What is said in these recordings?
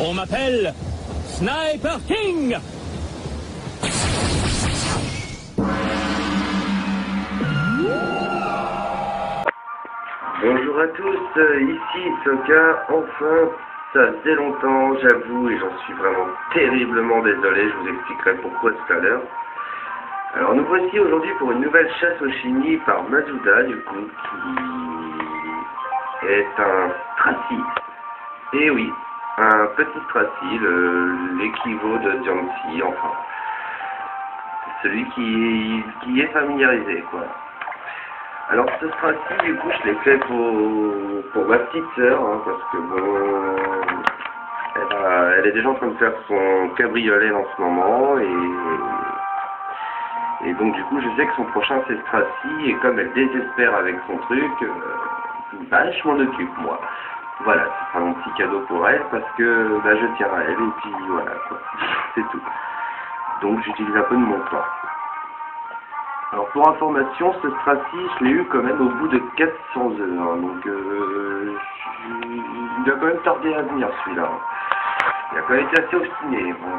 On m'appelle Sniper King. Bonjour à tous, ici Soka, enfin, ça faisait longtemps, j'avoue, et j'en suis vraiment terriblement désolé, je vous expliquerai pourquoi tout à l'heure. Alors nous voici aujourd'hui pour une nouvelle chasse au Shiny par Masuda, du coup, qui est un Stracy. Et oui, un petit Stracy, l'équivalent de Diancie, enfin, celui qui est familiarisé, quoi. Alors ce Stracy, du coup, je l'ai fait pour ma petite sœur, hein, parce que bon, elle est déjà en train de faire son cabriolet en ce moment, et donc du coup, je sais que son prochain c'est Stracy, et comme elle désespère avec son truc, bah, je m'en occupe, moi. Voilà, ce sera mon petit cadeau pour elle, parce que bah, je tiens à elle, et puis voilà, quoi. C'est tout. Donc j'utilise un peu de mon temps. Alors pour information, ce Stracy, je l'ai eu quand même au bout de 400 heures, hein, donc il a quand même tardé à venir celui-là. Il a quand même été assez obstiné. Bon.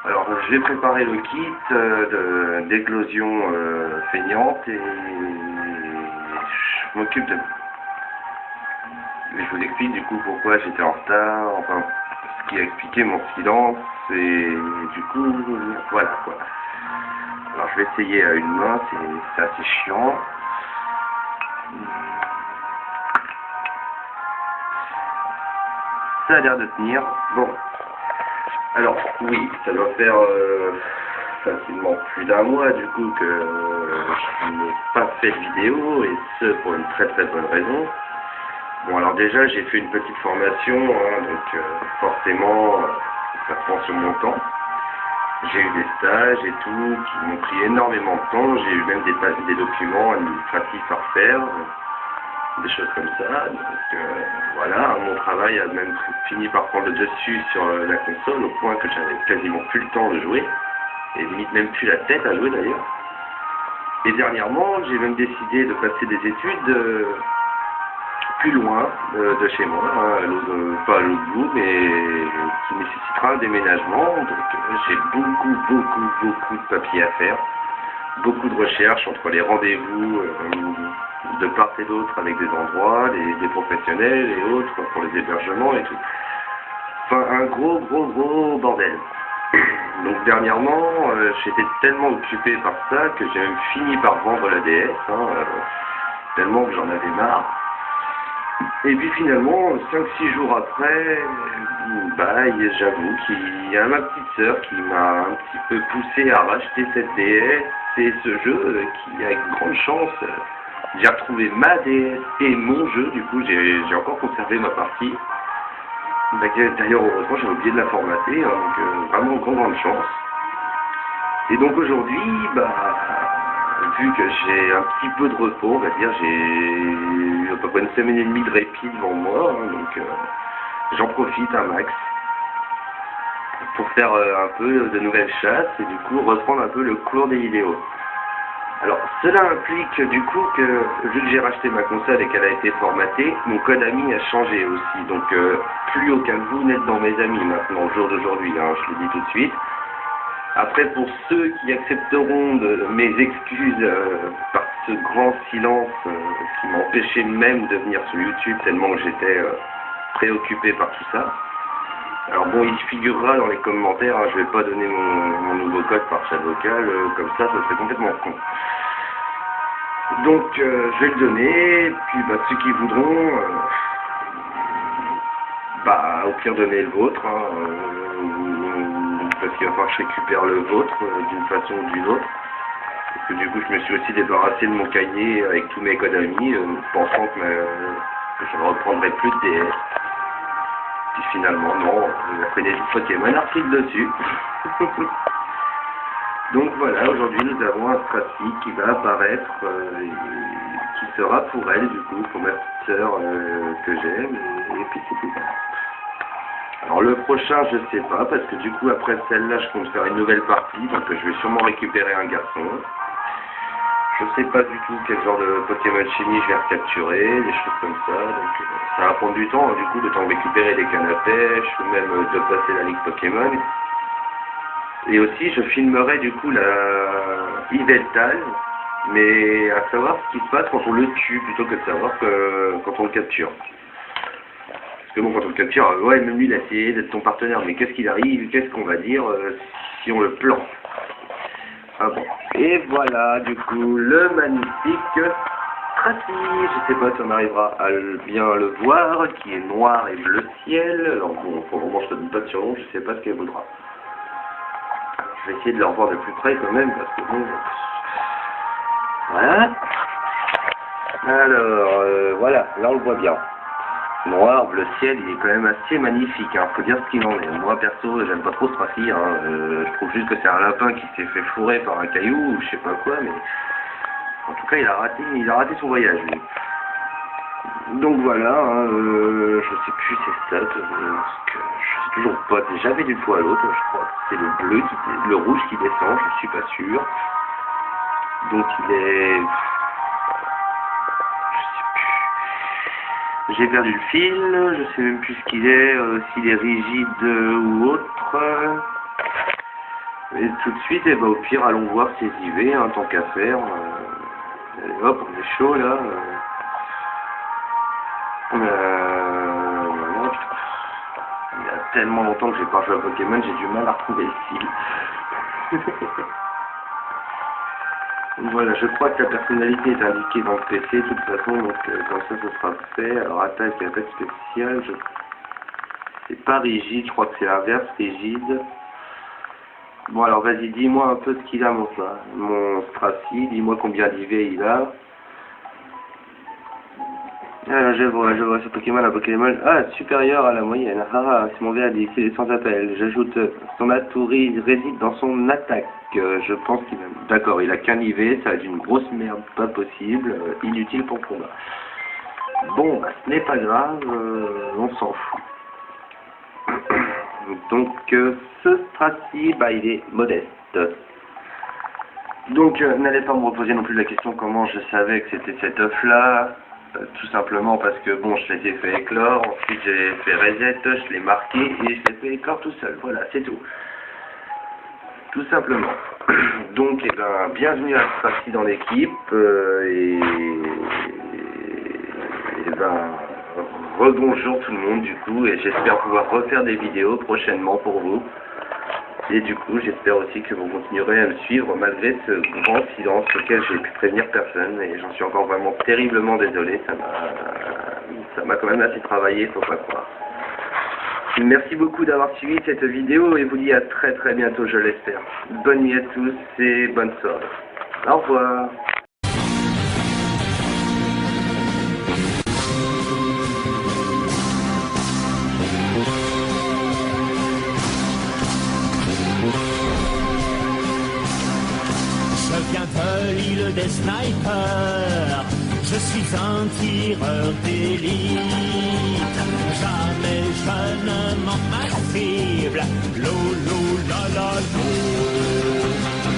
Alors je vais préparer le kit d'éclosion feignante et je m'occupe de lui. Je vous explique du coup pourquoi j'étais en retard, enfin ce qui a expliqué mon silence et du coup voilà quoi. Alors je vais essayer à une main, c'est assez chiant. Ça a l'air de tenir. Bon. Alors oui, ça doit faire facilement plus d'un mois du coup que je n'ai pas fait de vidéo et ce pour une très très bonne raison. Bon alors déjà j'ai fait une petite formation, hein, donc forcément ça prend sur mon temps. J'ai eu des stages et tout qui m'ont pris énormément de temps, j'ai eu même des documents administratifs à refaire, des choses comme ça, donc voilà, mon travail a même fini par prendre le dessus sur la console au point que j'avais quasiment plus le temps de jouer, et limite même plus la tête à jouer d'ailleurs. Et dernièrement, j'ai même décidé de passer des études plus loin de chez moi, hein, pas à l'autre bout, mais qui nécessitera un déménagement. Donc j'ai beaucoup de papiers à faire, beaucoup de recherches entre les rendez-vous de part et d'autre avec des endroits, des professionnels et autres pour les hébergements et tout. Enfin un gros bordel. Donc dernièrement, j'étais tellement occupé par ça que j'ai même fini par vendre la DS, hein, tellement que j'en avais marre. Et puis finalement, 5-6 jours après, bah, j'avoue qu'il y a ma petite sœur qui m'a un petit peu poussé à racheter cette DS et ce jeu qui a une grande chance. J'ai retrouvé ma DS et mon jeu, du coup j'ai encore conservé ma partie. D'ailleurs heureusement j'avais oublié de la formater, hein, donc vraiment grande chance. Et donc aujourd'hui, bah, vu que j'ai un petit peu de repos, on va dire, j'ai à peu près une semaine et demie de répit devant moi, hein, donc j'en profite un max pour faire un peu de nouvelles chasses et du coup reprendre un peu le cours des vidéos. Alors cela implique du coup que vu que j'ai racheté ma console et qu'elle a été formatée, mon code ami a changé aussi, donc plus aucun de vous n'êtes dans mes amis maintenant au jour d'aujourd'hui, hein, je le dis tout de suite. Après, pour ceux qui accepteront mes excuses par ce grand silence qui m'empêchait même de venir sur YouTube tellement que j'étais préoccupé par tout ça. Alors bon, il figurera dans les commentaires, hein, je vais pas donner mon nouveau code par chat vocal, comme ça serait complètement con. Donc je vais le donner, puis bah, ceux qui voudront, bah au pire donner le vôtre, hein, parce qu'il va falloir que je récupère le vôtre d'une façon ou d'une autre. Parce que du coup je me suis aussi débarrassé de mon cahier avec tous mes codes amis, pensant que je ne reprendrai plus de DS. Puis finalement non, après des Pokémon articles dessus. Donc voilà, aujourd'hui nous avons un Stracy qui va apparaître, qui sera pour elle du coup, pour ma petite sœur que j'aime, et puis c'est tout. Alors le prochain je sais pas, parce que du coup après celle-là je compte faire une nouvelle partie, donc je vais sûrement récupérer un garçon. Je sais pas du tout quel genre de Pokémon Shiny je vais recapturer, des choses comme ça, donc ça va prendre du temps, du coup, de temps de récupérer des cannes à pêche, ou même de passer la ligue Pokémon. Et aussi, je filmerai du coup la Yveltal, mais à savoir ce qui se passe quand on le tue, plutôt que de savoir quand on le capture. Parce que bon, quand on le capture, ouais, même lui, il a essayé d'être ton partenaire, mais qu'est-ce qu'il arrive, qu'est-ce qu'on va dire si on le plante? Ah bon. Et voilà, du coup, le magnifique Stracy. Je sais pas si on arrivera à bien le voir, qui est noir et bleu ciel. Alors bon, pour le moment, je ne donne pas de surnom, je sais pas ce qu'elle voudra. Je vais essayer de le revoir de plus près quand même, parce que bon... Voilà. Alors, voilà, là on le voit bien. Noir, bleu ciel, il est quand même assez magnifique, hein. Faut dire ce qu'il en est. Moi perso, j'aime pas trop Stracy, hein. Je trouve juste que c'est un lapin qui s'est fait fourrer par un caillou, ou je sais pas quoi, mais... En tout cas, il a raté son voyage, lui. Donc voilà, hein, je sais plus ses stats, parce que je sais toujours pas, j'ai jamais d'une fois à l'autre, je crois que c'est le bleu, le rouge qui descend, je suis pas sûr. Donc il est... Je sais plus. J'ai perdu le fil, je sais même plus ce qu'il est, s'il est rigide ou autre. Et tout de suite, et bah, au pire, allons voir ses IV, hein, tant qu'à faire. Allez, hop, on est chaud là. Voilà. Il y a tellement longtemps que j'ai pas joué à Pokémon, j'ai du mal à retrouver le style. Voilà, je crois que la personnalité est indiquée dans le PC de toute façon, donc comme ça ce sera fait. Alors attaque et attaque spéciale, c'est pas rigide, je crois que c'est l'inverse, rigide. Bon alors vas-y, dis-moi un peu ce qu'il a mon Stracy, dis-moi combien d'IV il a. Alors je vois ce Pokémon, un Pokémon supérieur à la moyenne. C'est mon VAD, c'est sans appel. J'ajoute son atout réside dans son attaque. Je pense qu'il a... D'accord, il a qu'un IV, ça va être une grosse merde, pas possible, inutile pour le combat. Bon, bah, ce n'est pas grave, on s'en fout. Donc ce Stracy, bah il est modeste. Donc n'allez pas me reposer non plus la question comment je savais que c'était cet œuf là. Tout simplement parce que bon, je l'ai fait éclore, ensuite j'ai fait reset, je l'ai marqué et je l'ai fait éclore tout seul. Voilà, c'est tout. Tout simplement. Donc, eh ben, bienvenue à Stracy dans l'équipe et ben, rebonjour tout le monde du coup et j'espère pouvoir refaire des vidéos prochainement pour vous. Et du coup, j'espère aussi que vous continuerez à me suivre malgré ce grand silence auquel j'ai pu prévenir personne. Et j'en suis encore vraiment terriblement désolé. Ça m'a quand même assez travaillé, faut pas croire. Merci beaucoup d'avoir suivi cette vidéo et vous dis à très très bientôt, je l'espère. Bonne nuit à tous et bonne soirée. Au revoir. Je viens de l'île des snipers, je suis un tireur d'élite. Jamais je ne manque ma cible, lolo la la lo.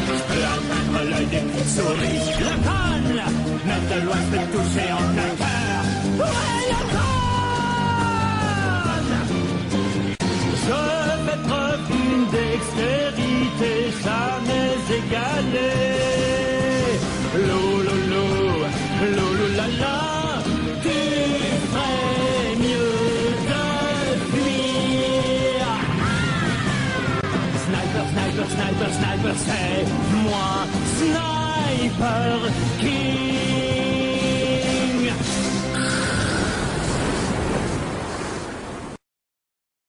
Je peux atteindre l'œil des petites souris, le conne, même de loin je peux toucher en plein cœur. Ouais, le conne. Je fais preuve d'une dextérité jamais égalée. La la, tu ferais mieux de fuir. Sniper, sniper, sniper, sniper, c'est moi, sniper, qui